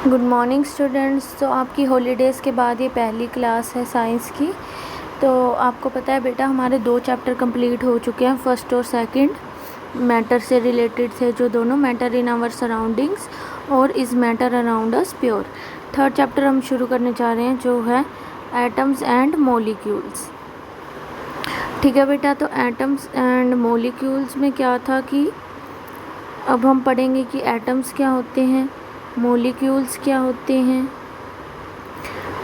Good morning students. तो आपकी holidays के बाद ये पहली क्लास है साइंस की। तो आपको पता है बेटा, हमारे 2 चैप्टर कंप्लीट हो चुके हैं, फर्स्ट और सेकंड। मैटर से रिलेटेड थे जो दोनों, मैटर इन आवर सराउंडिंग्स और is matter around us pure. Third chapter हम शुरू करने जा रहे हैं जो है एटम्स एंड मॉलिक्यूल्स। ठीक है बेटा, तो एटम्स एंड मॉलिक्यूल्स में क्या था कि अब हम पढ़ेंगे कि एटम्स क्या होते हैं, मॉलिक्यूल्स क्या होते हैं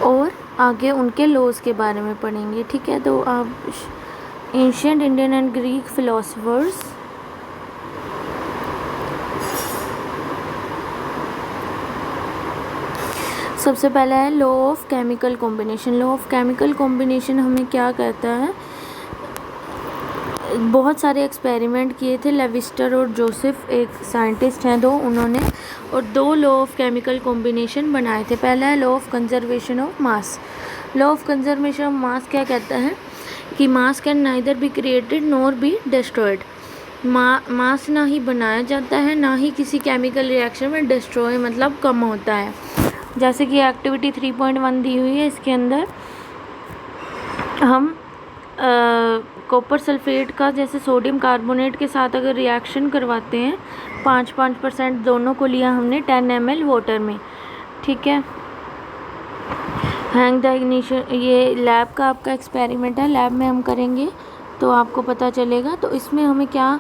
और आगे उनके लॉज के बारे में पढ़ेंगे। ठीक है, तो आप ancient Indian and Greek philosophers सबसे पहला है law of chemical combination. Law of chemical combination हमें क्या कहता है, बहुत सारे एक्सपेरिमेंट किए थे लेविस्टर और जोसेफ, एक साइंटिस्ट हैं दो, उन्होंने और 2 लॉ ऑफ केमिकल कॉम्बिनेशन बनाए थे। पहला है law of conservation of mass. Law of conservation of mass क्या कहता है कि mass can neither be created nor be destroyed. Mass ना ही बनाया जाता है ना ही किसी केमिकल रिएक्शन में डिस्ट्रॉय मतलब कम होता है। जैसे कि एक्टिविटी 3.1 दी हुई है, इसके अंदर हम कॉपर सल्फेट का जैसे सोडियम कार्बोनेट के साथ अगर रिएक्शन करवाते हैं, 5% दोनों को लिया हमने 10 ml वाटर में। ठीक है, हैंग द इग्निशन, ये लैब का आपका एक्सपेरिमेंट है, लैब में हम करेंगे तो आपको पता चलेगा। तो इसमें हमें क्या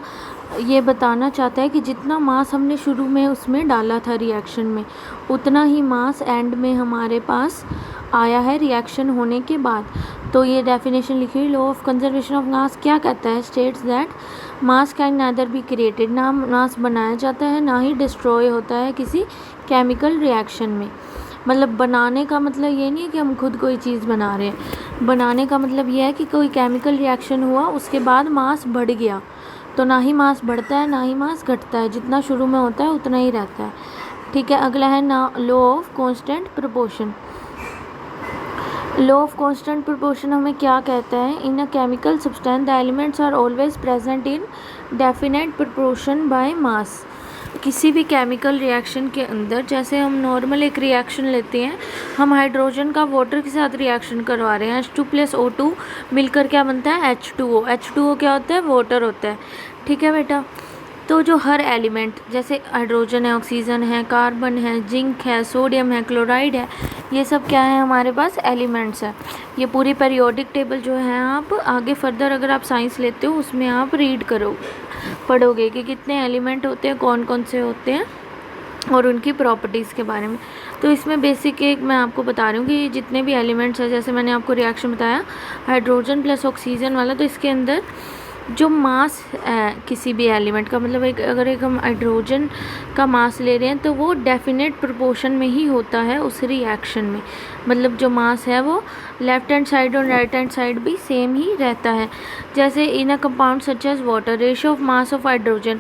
ये बताना चाहता है कि जितना मास हमने शुरू में उसमें डाला था रिएक्शन में, उतना ही मास एंड में हमारे पास आया है रिएक्शन होने के बाद। तो ये डेफिनेशन लिखी हुई law of conservation of mass क्या कहता है, states that mass can neither be created, ना मास बनाया जाता है ना ही डिस्ट्रॉय होता है किसी केमिकल रिएक्शन में। मतलब बनाने का मतलब ये नहीं है कि हम खुद कोई चीज़ बना रहे हैं, बनाने का मतलब ये है कि कोई केमिकल रिएक्शन हुआ उसके बाद मास बढ़ गया, तो ना ही मास बढ़ता है ना ही मास घटता है, जितना शुरू में होता है उतना ही रहता है। ठीक है, अगला है ना law of constant proportion. Law of constant proportion हमें क्या कहता है, in a chemical substance the elements are always present in definite proportion by mass. किसी भी केमिकल रिएक्शन के अंदर, जैसे हम नॉर्मल एक रिएक्शन लेते हैं, हम हाइड्रोजन का वाटर के साथ रिएक्शन करवा रहे हैं, H2 + O2 मिलकर क्या बनता है, H2O। H2O क्या होता है, वाटर होता है। ठीक है बेटा, तो जो हर एलिमेंट, जैसे हाइड्रोजन है, ऑक्सीजन है, कार्बन है, जिंक है, सोडियम है, क्लोराइड है, ये सब क्या है हमारे पास एलिमेंट्स है। ये पूरी पीरियोडिक टेबल जो है आप आगे फर्दर अगर आप साइंस लेते हो उसमें आप रीड करो, पढ़ोगे कि कितने एलिमेंट होते हैं, कौन कौन से होते हैं और उनकी प्रॉपर्टीज़ के बारे में। तो इसमें बेसिक एक मैं आपको बता रही हूँ कि जितने भी एलिमेंट्स हैं, जैसे मैंने आपको रिएक्शन बताया हाइड्रोजन + ऑक्सीजन वाला, तो इसके अंदर जो मास है किसी भी एलिमेंट का, मतलब अगर हम हाइड्रोजन का मास ले रहे हैं तो वो डेफिनेट प्रोपोर्शन में ही होता है उस रिएक्शन में। मतलब जो मास है वो लेफ्ट हैंड साइड और राइट हैंड साइड भी सेम ही रहता है। जैसे in a compound such as water, ratio of mass of hydrogen,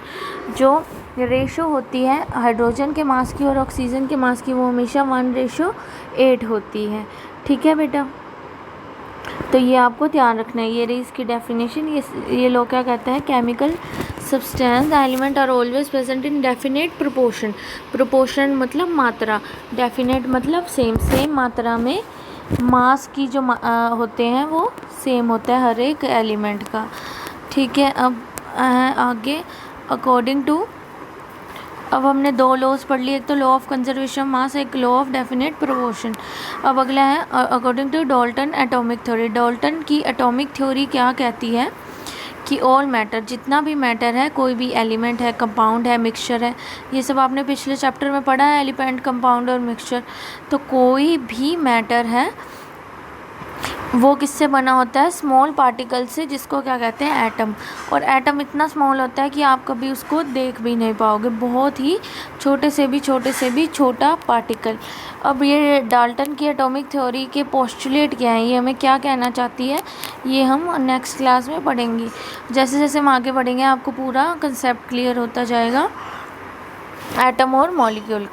जो रेशो होती है हाइड्रोजन के मास की और ऑक्सीजन के मास की, वो हमेशा 1:8 होती है। ठीक है बेटा, तो ये आपको ध्यान रखना है। ये रही इसकी डेफिनेशन। ये लोग क्या कहता है, chemical substance element are always present in definite proportion. Proportion मतलब मात्रा, डेफिनेट मतलब सेम मात्रा में मास की जो होते हैं वो सेम होता है हर एक एलिमेंट का। ठीक है, अब आगे अकॉर्डिंग टू, अब हमने 2 लॉज पढ़ लिए, एक तो law of conservation of mass, एक लॉ ऑफ डेफिनेट प्रोपोर्शन। अब अगला है according to Dalton atomic theory. Dalton की एटॉमिक थ्योरी क्या कहती है कि ऑल मैटर, जितना भी मैटर है, कोई भी एलिमेंट है, कंपाउंड है, मिक्सचर है, ये सब आपने पिछले चैप्टर में पढ़ा है, एलिमेंट, कंपाउंड और मिक्सचर। तो कोई भी मैटर है वो किससे बना होता है, स्मॉल पार्टिकल से, जिसको क्या कहते हैं, एटम। और एटम इतना स्मॉल होता है कि आप कभी उसको देख भी नहीं पाओगे, बहुत ही छोटे से भी छोटा पार्टिकल। अब ये डाल्टन की एटॉमिक थ्योरी के पोस्टुलेट क्या है, ये हमें क्या कहना चाहती है, ये हम नेक्स्ट क्लास में पढ़ेंगे। जैसे जैसे हम आगे बढ़ेंगे आपको पूरा कंसेप्ट क्लियर होता जाएगा एटम और मॉलिक्यूल का।